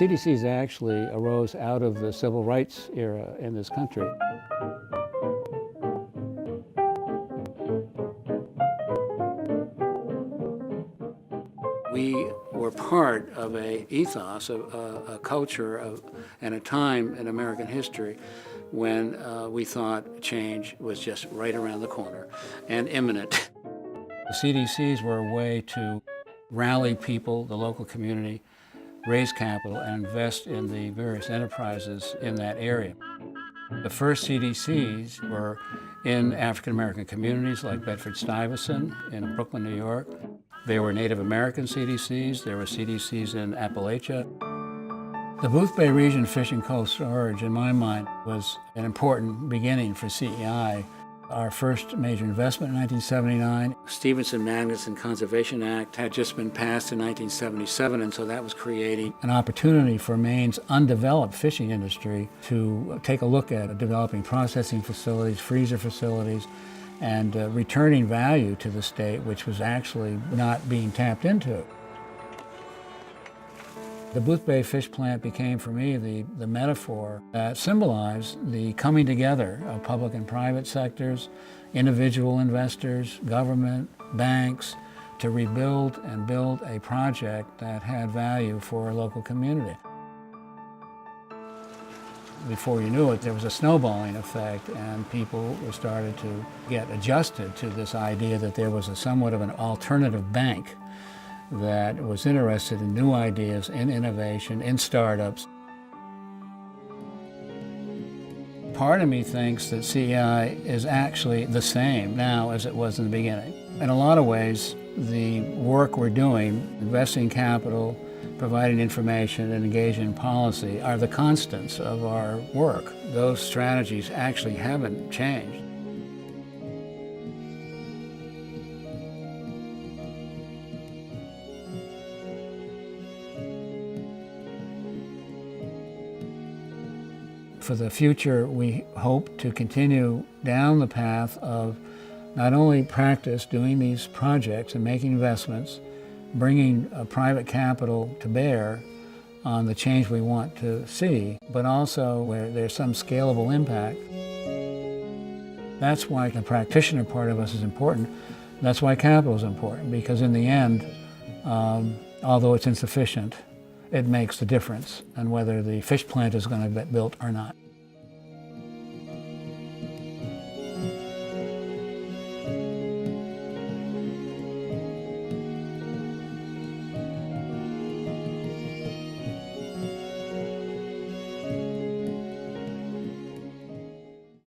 CDCs actually arose out of the civil rights era in this country. We were part of an ethos, a culture and a time in American history when we thought change was just right around the corner and imminent. The CDCs were a way to rally people, the local community, raise capital, and invest in the various enterprises in that area. The first CDCs were in African American communities like Bedford-Stuyvesant in Brooklyn, New York. There were Native American CDCs, there were CDCs in Appalachia. The Boothbay Region Fishing Cold Storage, in my mind, was an important beginning for CEI. Our first major investment in 1979. Stevenson-Magnuson Conservation Act had just been passed in 1977, and so that was creating an opportunity for Maine's undeveloped fishing industry to take a look at developing processing facilities, freezer facilities, and returning value to the state, which was actually not being tapped into. The Boothbay Fish Plant became, for me, the metaphor that symbolized the coming together of public and private sectors, individual investors, government, banks, to rebuild and build a project that had value for a local community. Before you knew it, there was a snowballing effect, and people started to get adjusted to this idea that there was somewhat of an alternative bank that was interested in new ideas, in innovation, in startups. Part of me thinks that CEI is actually the same now as it was in the beginning. In a lot of ways, the work we're doing, investing capital, providing information, and engaging in policy are the constants of our work. Those strategies actually haven't changed. For the future, we hope to continue down the path of not only practice doing these projects and making investments, bringing private capital to bear on the change we want to see, but also where there's some scalable impact. That's why the practitioner part of us is important. That's why capital is important, because in the end, although it's insufficient, it makes the difference in whether the fish plant is going to get built or not.